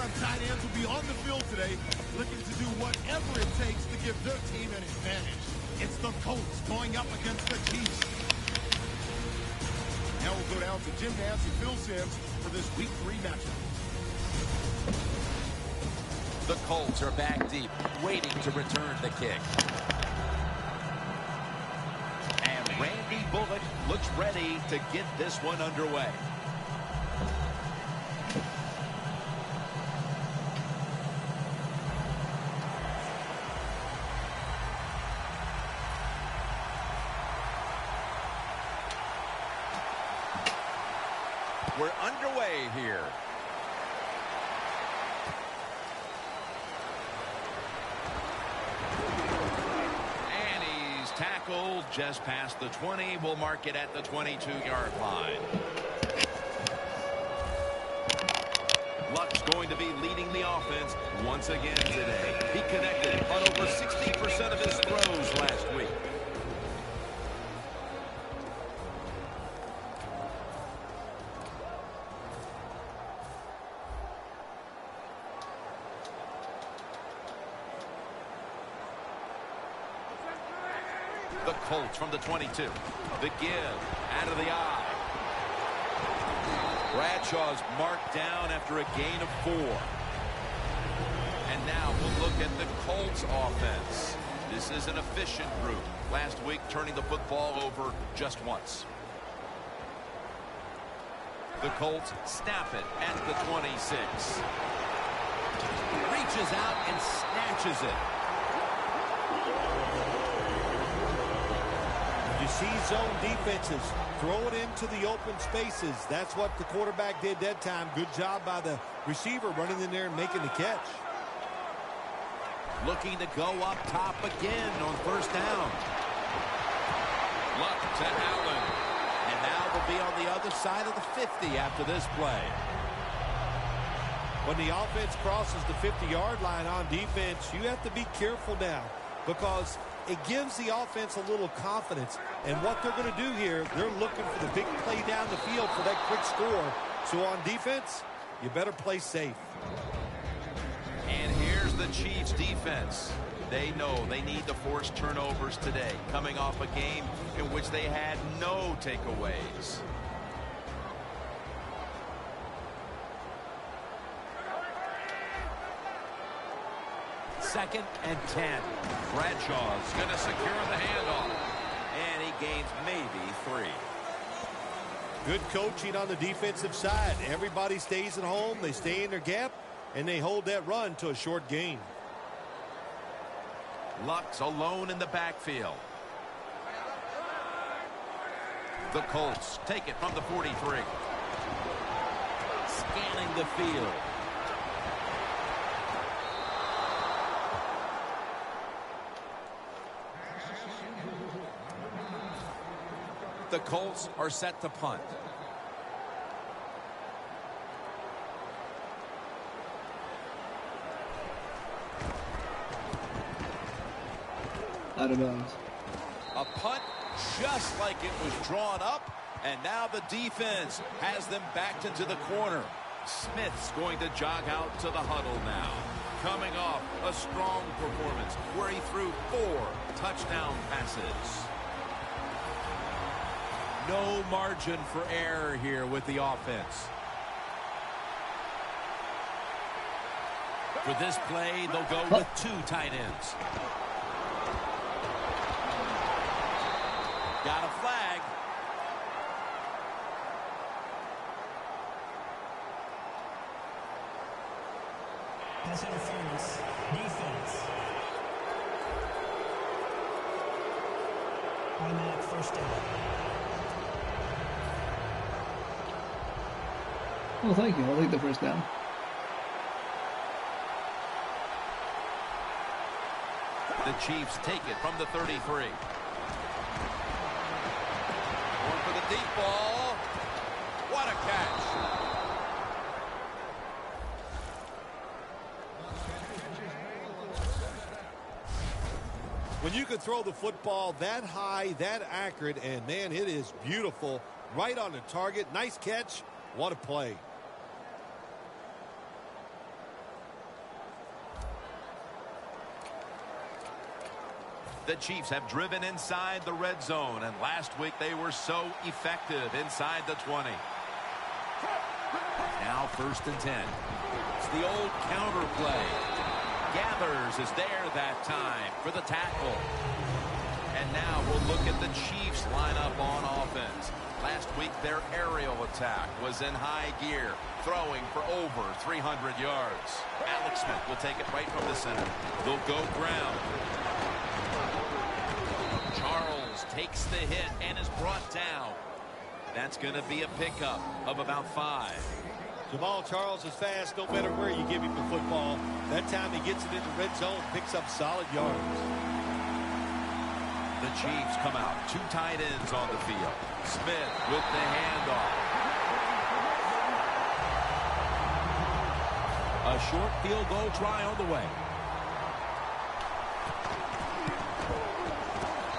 Two-time tight ends will be on the field today, looking to do whatever it takes to give their team an advantage. It's the Colts going up against the Chiefs. Now we'll go down to Jim Nance and Phil Simms for this Week 3 matchup. The Colts are back deep, waiting to return the kick. And Randy Bullock looks ready to get this one underway. We're underway here. And he's tackled just past the 20. We'll mark it at the 22-yard line. Luck's going to be leading the offense once again today. He connected on over 60% of his throws last week. The Colts from the 22. The give out of the eye. Bradshaw's marked down after a gain of 4. And now we'll look at the Colts offense. This is an efficient group. Last week turning the football over just once. The Colts snap it at the 26. Reaches out and snatches it. You see zone defenses throw it into the open spaces. That's what the quarterback did that time. Good job by the receiver running in there and making the catch. Looking to go up top again on first down. Luck to Allen. And now they'll be on the other side of the 50 after this play. When the offense crosses the 50-yard line on defense, you have to be careful now because it gives the offense a little confidence. And what they're going to do here, they're looking for the big play down the field for that quick score. So on defense, you better play safe. And here's the Chiefs defense. They know they need to force turnovers today, coming off a game in which they had no takeaways. Second and 10. Bradshaw's going to secure the handoff. And he gains maybe 3. Good coaching on the defensive side. Everybody stays at home. They stay in their gap, and they hold that run to a short gain. Luck's alone in the backfield. The Colts take it from the 43. Scanning the field. The Colts are set to punt. Out of bounds. A punt just like it was drawn up, and now the defense has them backed into the corner. Smith's going to jog out to the huddle now. Coming off a strong performance where he threw 4 touchdown passes. No margin for error here with the offense. For this play, they'll go with 2 tight ends. Got a flag. Pass interference. Defense. Automatic first down. Oh, thank you. I'll take the first down. The Chiefs take it from the 33. Going for the deep ball. What a catch. When you can throw the football that high, that accurate, and, man, it is beautiful. Right on the target. Nice catch. What a play. The Chiefs have driven inside the red zone, and last week they were so effective inside the 20. Now 1st and 10. It's the old counter play. Gathers is there that time for the tackle. And now we'll look at the Chiefs line up on offense. Last week their aerial attack was in high gear, throwing for over 300 yards. Alex Smith will take it right from the center. They'll go ground. Charles takes the hit and is brought down. That's going to be a pickup of about 5. Jamal Charles is fast no matter where you give him the football. That time he gets it in the red zone, picks up solid yards. The Chiefs come out. 2 tight ends on the field. Smith with the handoff. A short field goal try on the way.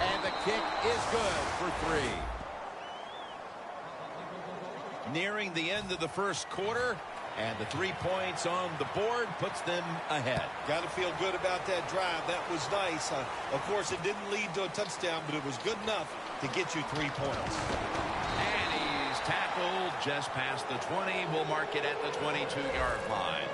And the kick is good for 3. Nearing the end of the first quarter, and the 3 points on the board puts them ahead. Got to feel good about that drive. That was nice. Of course, it didn't lead to a touchdown, but it was good enough to get you 3 points. And he's tackled just past the 20. We'll mark it at the 22-yard line.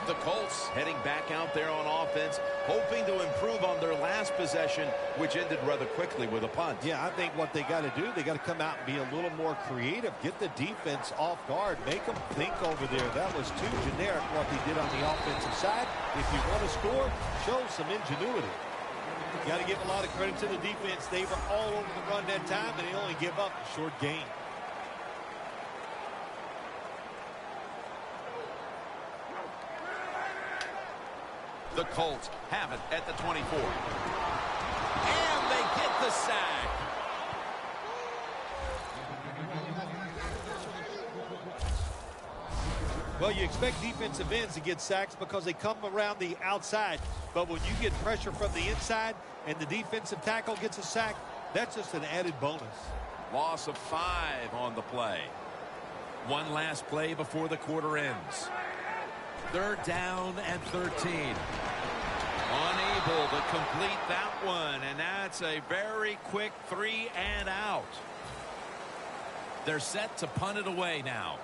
The Colts heading back out there on offense, hoping to improve on their last possession, which ended rather quickly with a punt. Yeah, I think what they got to do, they got to come out and be a little more creative. Get the defense off guard. Make them think over there. That was too generic what they did on the offensive side. If you want to score, show some ingenuity. Got to give a lot of credit to the defense. They were all over the run that time, and they only give up a short gain. The Colts have it at the 24. And they get the sack. Well, you expect defensive ends to get sacks because they come around the outside. But when you get pressure from the inside and the defensive tackle gets a sack, that's just an added bonus. Loss of 5 on the play. One last play before the quarter ends. 3rd down and 13. Unable to complete that one, and that's a very quick 3 and out. They're set to punt it away now.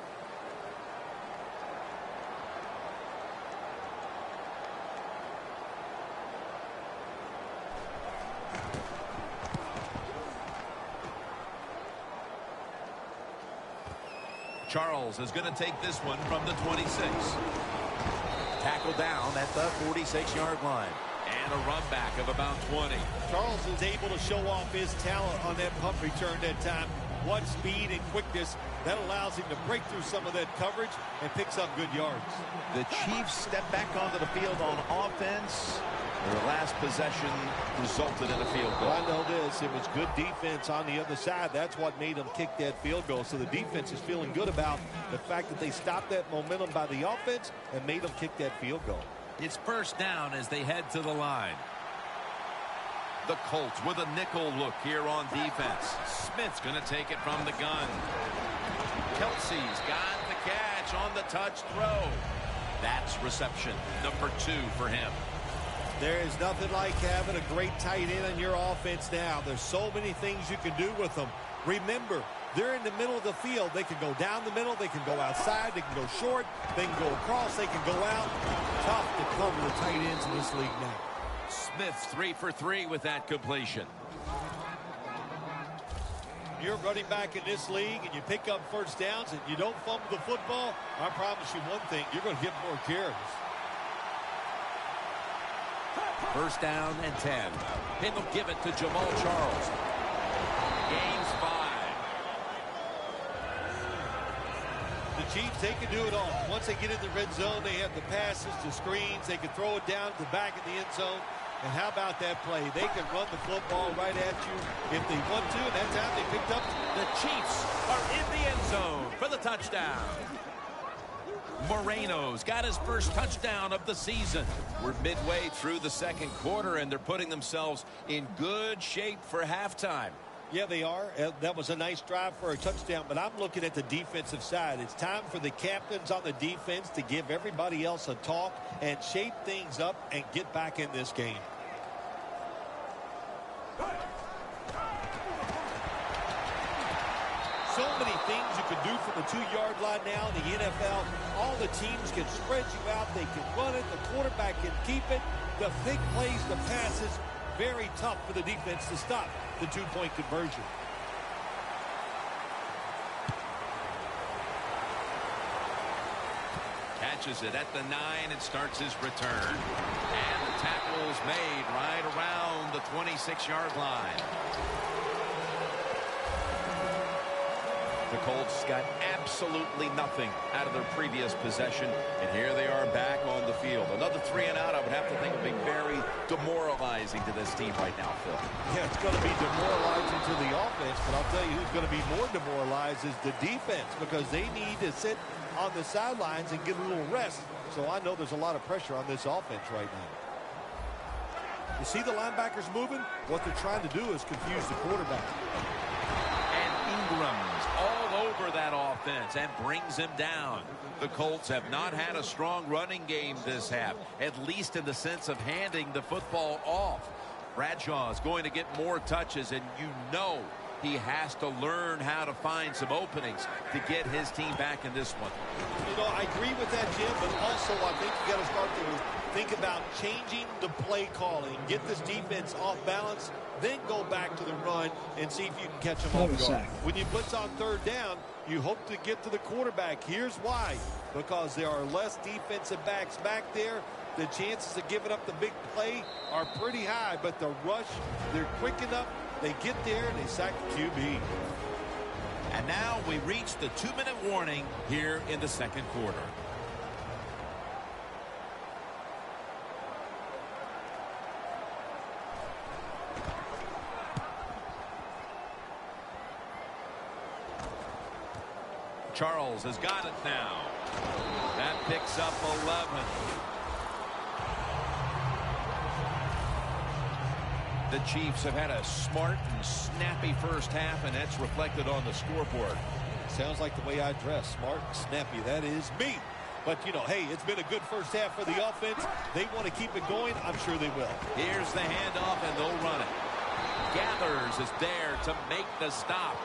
Charles is going to take this one from the 26. Tackle down at the 46-yard line. And a run back of about 20. Charles is able to show off his talent on that punt return that time. What speed and quickness that allows him to break through some of that coverage and picks up good yards. The Chiefs step back onto the field on offense. Their last possession resulted in a field goal. Well, I know this. It was good defense on the other side. That's what made them kick that field goal. So the defense is feeling good about the fact that they stopped that momentum by the offense and made them kick that field goal. It's 1st down as they head to the line. The Colts with a nickel look here on defense. Smith's going to take it from the gun. Kelsey's got the catch on the touch throw. That's reception number 2 for him. There is nothing like having a great tight end in your offense now. There's so many things you can do with them. Remember, they're in the middle of the field. They can go down the middle. They can go outside. They can go short. They can go across. They can go out. Tough to cover the tight ends in this league now. Smith's 3 for 3 with that completion. You're running back in this league and you pick up 1st downs and you don't fumble the football, I promise you one thing, you're going to get more carries. 1st down and 10. And they'll give it to Jamal Charles. Gains 5. The Chiefs, they can do it all. Once they get in the red zone, they have the passes, the screens. They can throw it down to the back of the end zone. And how about that play? They can run the football right at you if they want to. And that time they picked up. The Chiefs are in the end zone for the touchdown. Moreno's got his first touchdown of the season. We're midway through the 2nd quarter, and they're putting themselves in good shape for halftime. Yeah, they are. That was a nice drive for a touchdown, but I'm looking at the defensive side. It's time for the captains on the defense to give everybody else a talk and shape things up and get back in this game. So many things you can do from the 2-yard line now in the NFL. All the teams can spread you out. They can run it. The quarterback can keep it. The big plays, the passes, very tough for the defense to stop the 2-point conversion. Catches it at the 9 and starts his return. And the tackle is made right around the 26-yard line. The Colts got absolutely nothing out of their previous possession, and here they are back on the field. Another 3 and out, I would have to think, would be very demoralizing to this team right now, Phil. Yeah, it's going to be demoralizing to the offense, but I'll tell you who's going to be more demoralized is the defense, because they need to sit on the sidelines and get a little rest. So I know there's a lot of pressure on this offense right now. You see the linebackers moving? What they're trying to do is confuse the quarterback. Ingram's all over that offense and brings him down. The Colts have not had a strong running game this half, at least in the sense of handing the football off. Bradshaw is going to get more touches, and you know he has to learn how to find some openings to get his team back in this one. You know, I agree with that, Jim, but also I think you got to start to think about changing the play calling, get this defense off balance, then go back to the run and see if you can catch them off guard. When you blitz on 3rd down, you hope to get to the quarterback. Here's why. Because there are less defensive backs back there. The chances of giving up the big play are pretty high, but the rush, they're quick enough. They get there and they sack the QB. And now we reach the 2-minute warning here in the 2nd quarter. Charles has got it now. That picks up 11. The Chiefs have had a smart and snappy first half, and that's reflected on the scoreboard. Sounds like the way I dress. Smart and snappy. That is me. But, you know, hey, it's been a good first half for the offense. They want to keep it going. I'm sure they will. Here's the handoff, and they'll run it. Gathers is there to make the stop.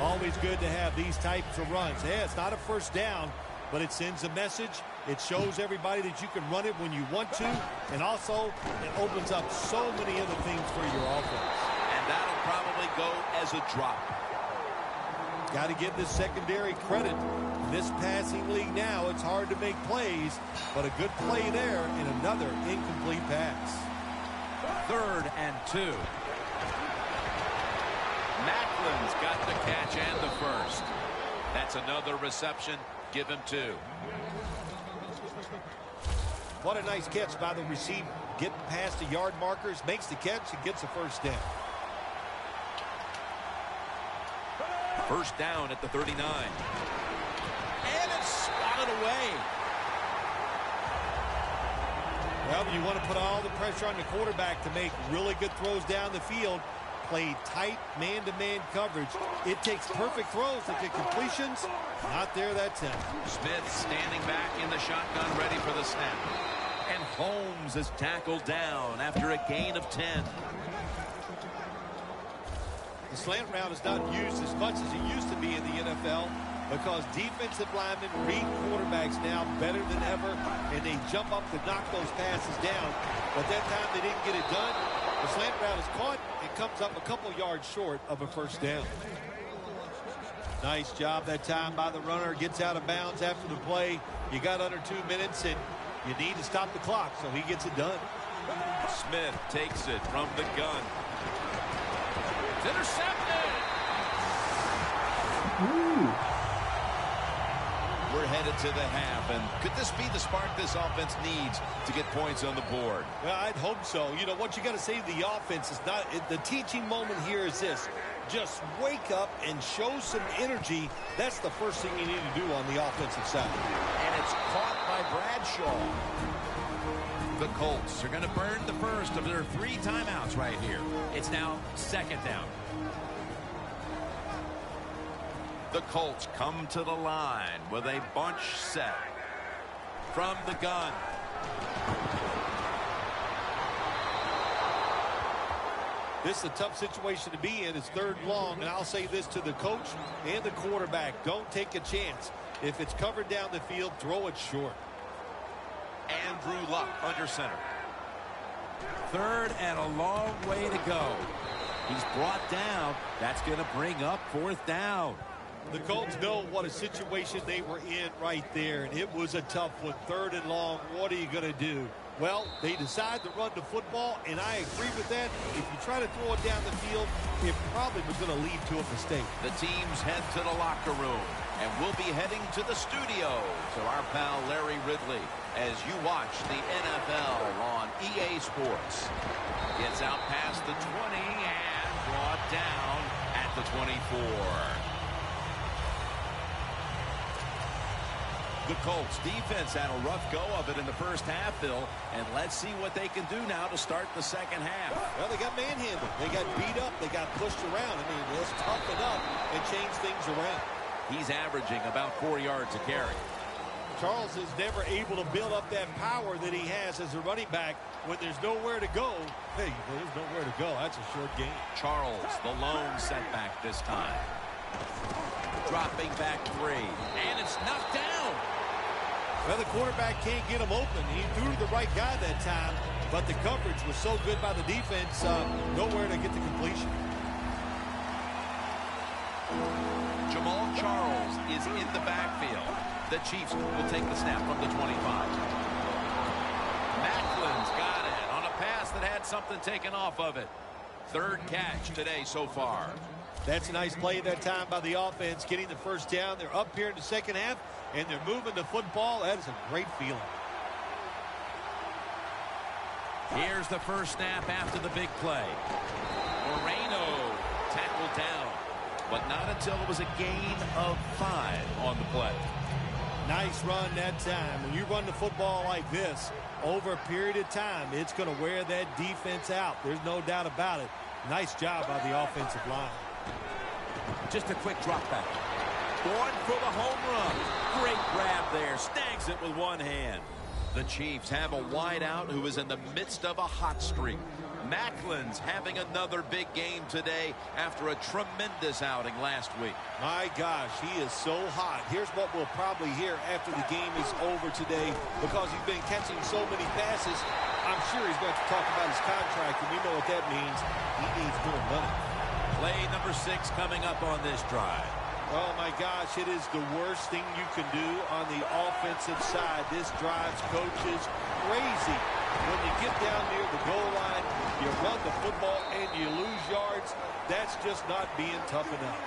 Always good to have these types of runs. Yeah, it's not a first down, but it sends a message. It shows everybody that you can run it when you want to, and also it opens up so many other things for your offense. And that'll probably go as a drop. Got to give this secondary credit. In this passing league now, it's hard to make plays, but a good play there and another incomplete pass. 3rd and 2. Macklin's got the catch and the first. That's another reception. Give him 2. What a nice catch by the receiver. Getting past the yard markers, makes the catch, and gets a first down. First down at the 39. And it's swatted away. Well, you want to put all the pressure on the quarterback to make really good throws down the field. Play tight man-to-man coverage. It takes perfect throws to get completions. Not there that time. Smith standing back in the shotgun, ready for the snap. And Holmes is tackled down after a gain of 10. The slant route is not used as much as it used to be in the NFL because defensive linemen read quarterbacks now better than ever, and they jump up to knock those passes down. But that time they didn't get it done. The slant route is caught. It comes up a couple yards short of a first down. Nice job that time by the runner. Gets out of bounds after the play. You got under 2 minutes, and you need to stop the clock, so he gets it done. Smith takes it from the gun. It's intercepted. Ooh. We're headed to the half, and could this be the spark this offense needs to get points on the board? Well, I'd hope so. You know, what you got to say to the offense is not – the teaching moment here is this. Just wake up and show some energy. That's the first thing you need to do on the offensive side. And it's caught by Bradshaw. The Colts are going to burn the first of their 3 timeouts right here. It's now 2nd down. The Colts come to the line with a bunch set from the gun. This is a tough situation to be in. It's 3rd and long, and I'll say this to the coach and the quarterback. Don't take a chance. If it's covered down the field, throw it short. Andrew Luck under center. 3rd and a long way to go. He's brought down. That's going to bring up 4th down. The Colts know what a situation they were in right there, and it was a tough one. 3rd and long. What are you going to do? Well, they decide to run the football, and I agree with that. If you try to throw it down the field, it probably was going to lead to a mistake. The teams head to the locker room, and we'll be heading to the studio to our pal Larry Ridley as you watch the NFL on EA Sports. Gets out past the 20 and brought down at the 24. The Colts defense had a rough go of it in the first half, Bill, and let's see what they can do now to start the second half. Well, they got manhandled. They got beat up. They got pushed around. I mean, let's toughen up and change things around. He's averaging about 4 yards a carry. Charles is never able to build up that power that he has as a running back when there's nowhere to go. Hey, there's nowhere to go. That's a short game. Charles, the lone setback this time. Dropping back 3, and it's knocked down. Well, the quarterback can't get him open. He threw to the right guy that time, but the coverage was so good by the defense, nowhere to get the completion. Jamal Charles is in the backfield. The Chiefs will take the snap from the 25. Macklin's got it on a pass that had something taken off of it. 3rd catch today so far. That's a nice play that time by the offense, getting the first down. They're up here in the second half, and they're moving the football. That is a great feeling. Here's the first snap after the big play. Moreno tackled down, but not until it was a gain of 5 on the play. Nice run that time. When you run the football like this over a period of time, it's going to wear that defense out. There's no doubt about it. Nice job by the offensive line. Just a quick drop back. Going for the home run. Great grab there. Snags it with one hand. The Chiefs have a wideout who is in the midst of a hot streak. Macklin's having another big game today after a tremendous outing last week. My gosh, he is so hot. Here's what we'll probably hear after the game is over today, because he's been catching so many passes. I'm sure he's going to talk about his contract, and we know what that means. He needs more money. Play number 6 coming up on this drive. Oh, my gosh, it is the worst thing you can do on the offensive side. This drives coaches crazy. When you get down near the goal line, you run the football and you lose yards. That's just not being tough enough.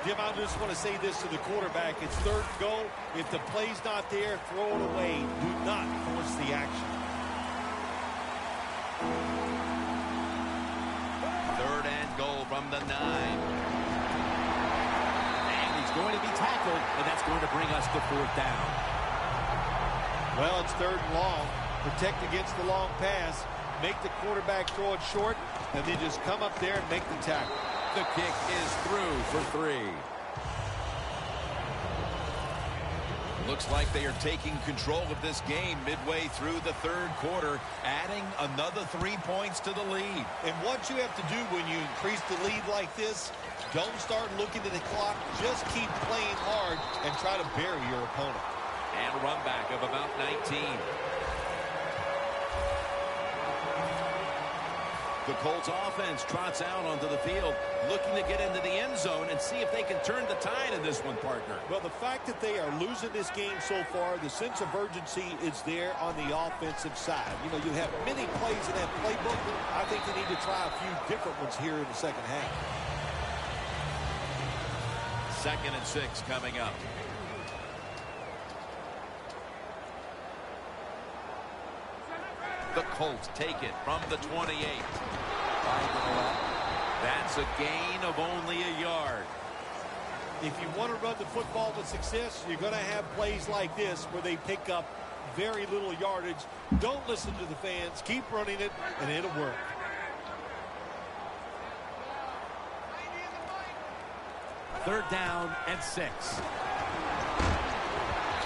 Jim, I just want to say this to the quarterback. It's 3rd and goal. If the play's not there, throw it away. Do not force the action. 3rd and goal from the 9. Going to be tackled, and that's going to bring us to 4th down. Well, it's 3rd and long. Protect against the long pass. Make the quarterback throw it short, and then just come up there and make the tackle. The kick is through for 3. Looks like they are taking control of this game midway through the 3rd quarter, adding another 3 points to the lead. And what you have to do when you increase the lead like this, don't start looking at the clock. Just keep playing hard and try to bury your opponent. And a run back of about 19. The Colts offense trots out onto the field, looking to get into the end zone and see if they can turn the tide in this one, partner. Well, the fact that they are losing this game so far, the sense of urgency is there on the offensive side. You know, you have many plays in that playbook. I think they need to try a few different ones here in the second half. 2nd and 6 coming up. The Colts take it from the 28. That's a gain of only a yard. If you want to run the football with success, you're going to have plays like this where they pick up very little yardage. Don't listen to the fans. Keep running it, and it'll work. Third down and 6.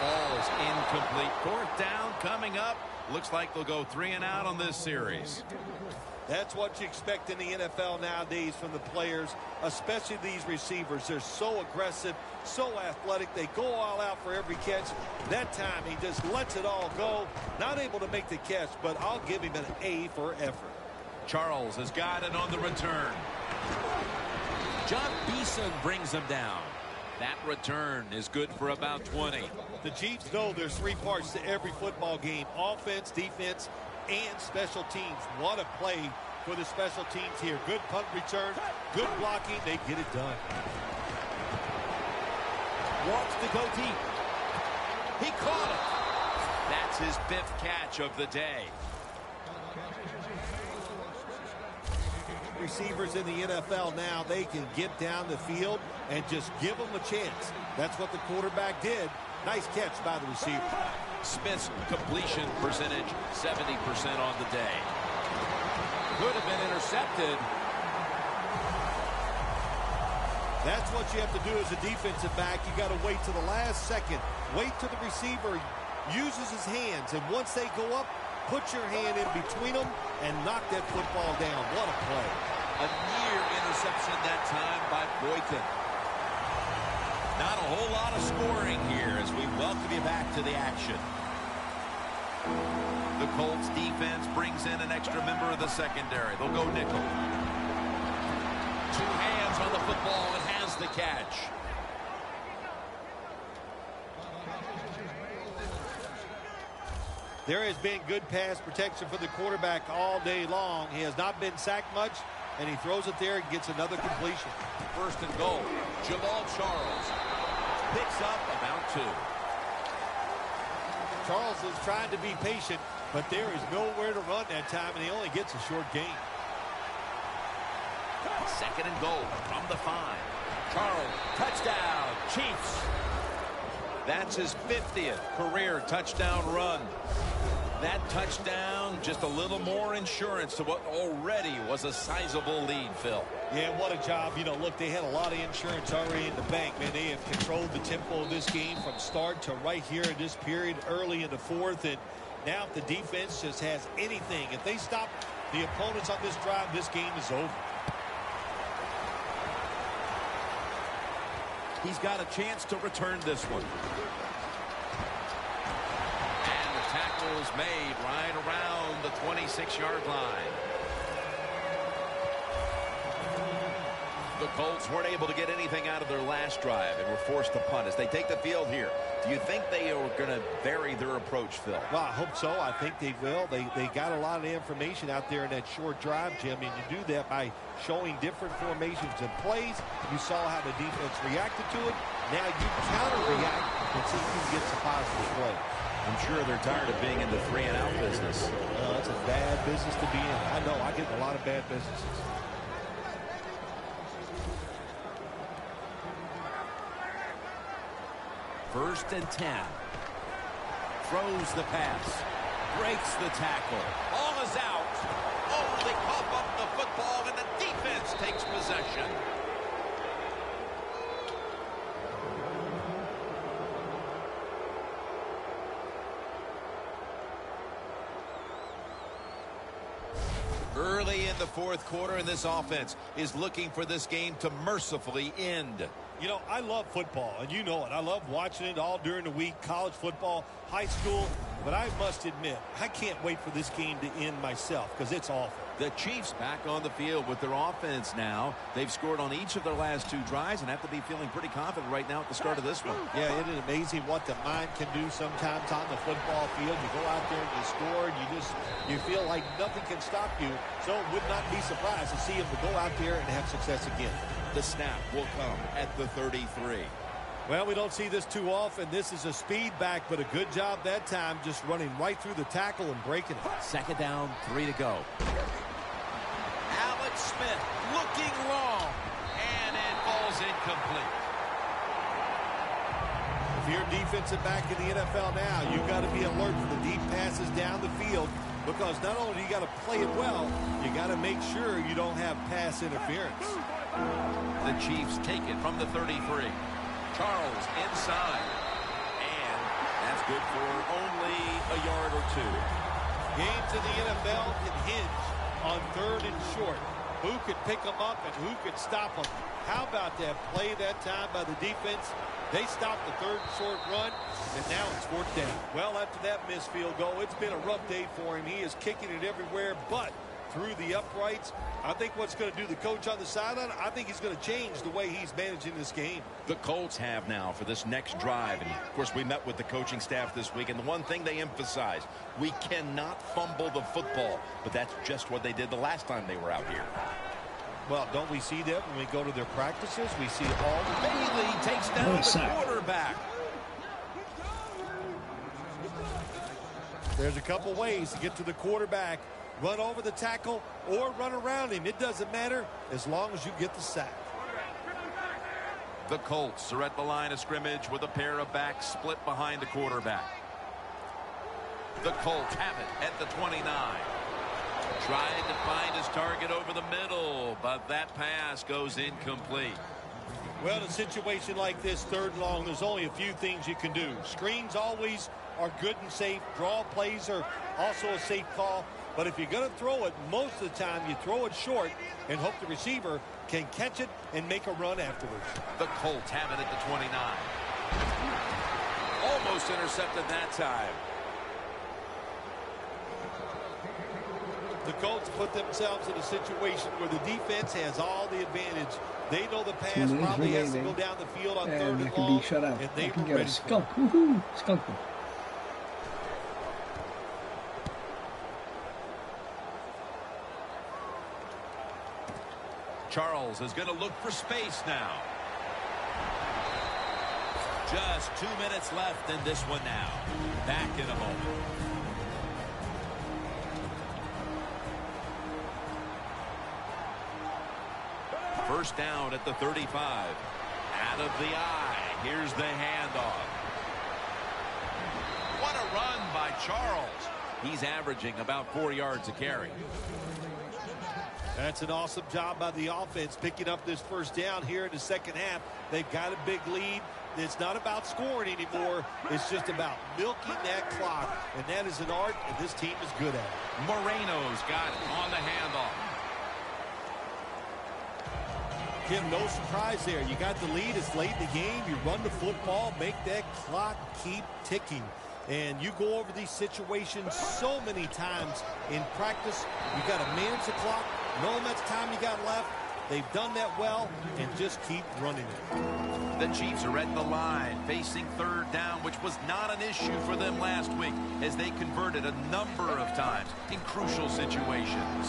Ball is incomplete. Fourth down coming up. Looks like they'll go 3 and out on this series. That's what you expect in the NFL nowadays from the players, especially these receivers. They're so aggressive, so athletic. They go all out for every catch. That time he just lets it all go. Not able to make the catch, but I'll give him an A for effort. Charles has got it on the return. John Beeson brings him down. That return is good for about 20. The Chiefs know there's 3 parts to every football game: offense, defense, and special teams. What a play for the special teams here. Good punt return, good blocking. They get it done. Wants to go deep. He caught it. That's his 5th catch of the day. Receivers in the NFL now, they can get down the field and just give them a chance. That's what the quarterback did. Nice catch by the receiver. Smith's completion percentage 70% on the day. Could have been intercepted. That's what you have to do as a defensive back. You got to wait to the last second. Wait till the receiver uses his hands, and once they go up, put your hand in between them and knock that football down. What a play. A near interception that time by Boykin. Not a whole lot of scoring here as we welcome you back to the action. The Colts defense brings in an extra member of the secondary. They'll go nickel. 2 hands on the football and has the catch. There has been good pass protection for the quarterback all day long. He has not been sacked much, and he throws it there and gets another completion. First and goal. Jamal Charles picks up about 2. Charles is trying to be patient, but there is nowhere to run that time, and he only gets a short gain. Second and goal from the 5. Charles, touchdown, Chiefs. That's his 50th career touchdown run. That touchdown, just a little more insurance to what already was a sizable lead, Phil. Yeah, what a job. You know, look, they had a lot of insurance already in the bank. Man, they have controlled the tempo of this game from start to right here in this period early in the 4th. And now if the defense just has anything, if they stop the opponents on this drive, this game is over. He's got a chance to return this one. Tackles made right around the 26-yard line. The Colts weren't able to get anything out of their last drive and were forced to punt as they take the field here. Do you think they are going to vary their approach, Phil? Well, I hope so. I think they will. They got a lot of information out there in that short drive, Jim, and you do that by showing different formations and plays. You saw how the defense reacted to it. Now you counter-react and see who gets a positive play. I'm sure they're tired of being in the 3-and-out business. That's a bad business to be in. I know. I get in a lot of bad businesses. First and 10. Throws the pass. Breaks the tackle. Ball is out. Oh, they cough up the football, and the defense takes possession. Early in the 4th quarter, and this offense is looking for this game to mercifully end. You know, I love football, and you know it. I love watching it all during the week, college football, high school. But I must admit, I can't wait for this game to end myself because it's awful. The Chiefs back on the field with their offense now. They've scored on each of their last 2 drives and have to be feeling pretty confident right now at the start of this one. Yeah, it is amazing what the mind can do sometimes on the football field. You go out there and you score, and you feel like nothing can stop you. So would not be surprised to see them to go out there and have success again. The snap will come at the 33. Well, we don't see this too often. This is a speed back, but a good job that time just running right through the tackle and breaking it. Second down, 3 to go. Alex Smith looking long, and it falls incomplete. If you're a defensive back in the NFL now, you've got to be alert for the deep passes down the field, because not only do you got to play it well, you got to make sure you don't have pass interference. The Chiefs take it from the 33. Charles inside. And that's good for only a yard or two. Games in the NFL can hinge on 3rd and short. Who could pick them up and who could stop them? How about that play that time by the defense? They stopped the 3rd and short run, and now it's 4th down. Well, after that missed field goal, it's been a rough day for him. He is kicking it everywhere but through the uprights. I think what's going to do the coach on the sideline, I think he's going to change the way he's managing this game. The Colts have now for this next drive. And, of course, we met with the coaching staff this week, and the one thing they emphasize, we cannot fumble the football. But that's just what they did the last time they were out here. Well, don't we see that when we go to their practices? We see all the... Bailey takes down the quarterback. There's a couple ways to get to the quarterback. Run over the tackle or run around him. It doesn't matter as long as you get the sack. The Colts are at the line of scrimmage with a pair of backs split behind the quarterback. The Colts have it at the 29. Trying to find his target over the middle, but that pass goes incomplete. Well, in a situation like this, 3rd and long, there's only a few things you can do. Screens always are good and safe. Draw plays are also a safe call. But if you're going to throw it, most of the time you throw it short and hope the receiver can catch it and make a run afterwards. The Colts have it at the 29. Almost intercepted that time. The Colts put themselves in a situation where the defense has all the advantage. They know the pass probably has to go down the field on 3rd and long, and they were ready for it. Woohoo! Skunk. Charles is going to look for space now. Just 2 minutes left in this one now. Back in a moment. First down at the 35. Out of the eye. Here's the handoff. What a run by Charles. He's averaging about 4 yards a carry. That's an awesome job by the offense picking up this first down here in the second half. They've got a big lead. It's not about scoring anymore. It's just about milking that clock. And that is an art, and this team is good at it. Moreno's got it on the handoff. Kim, no surprise there. You got the lead. It's late in the game. You run the football, make that clock keep ticking. And you go over these situations so many times in practice. You got to manage the clock, know how much time you got left. They've done that well, and just keep running it. The Chiefs are at the line, facing 3rd down, which was not an issue for them last week, as they converted a number of times in crucial situations.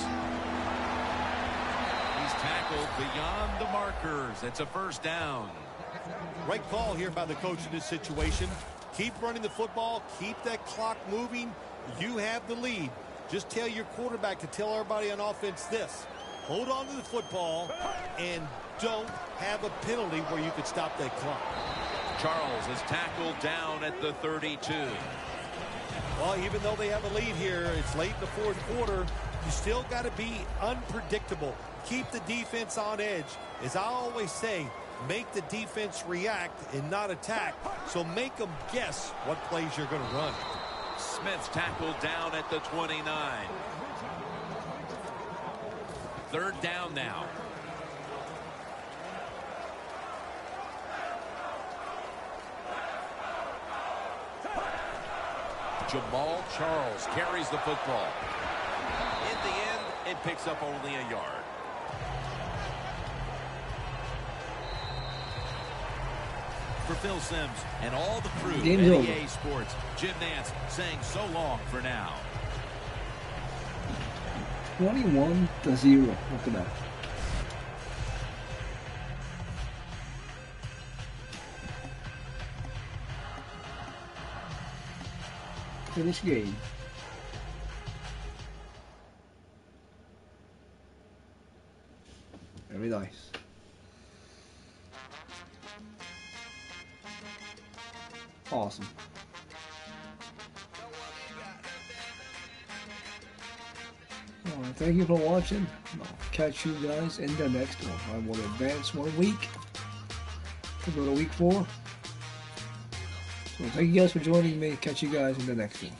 He's tackled beyond the markers. It's a first down. Right call here by the coach in this situation. Keep running the football. Keep that clock moving. You have the lead. Just tell your quarterback to tell everybody on offense this. Hold on to the football and don't have a penalty where you could stop that clock. Charles is tackled down at the 32. Well, even though they have a lead here, it's late in the 4th quarter. You still got to be unpredictable. Keep the defense on edge. As I always say, make the defense react and not attack. So make them guess what plays you're going to run. Smith's tackled down at the 29. 3rd down now. Jamal Charles carries the football. In the end, it picks up only a yard. For Phil Simms and all the crew at EA Sports, Jim Nance saying so long for now. 21-0. Look at that. Finish game. Very nice. Awesome. Alright, thank you for watching. I'll catch you guys in the next one. I will advance 1 week to go to week 4. So thank you guys for joining me. Catch you guys in the next one.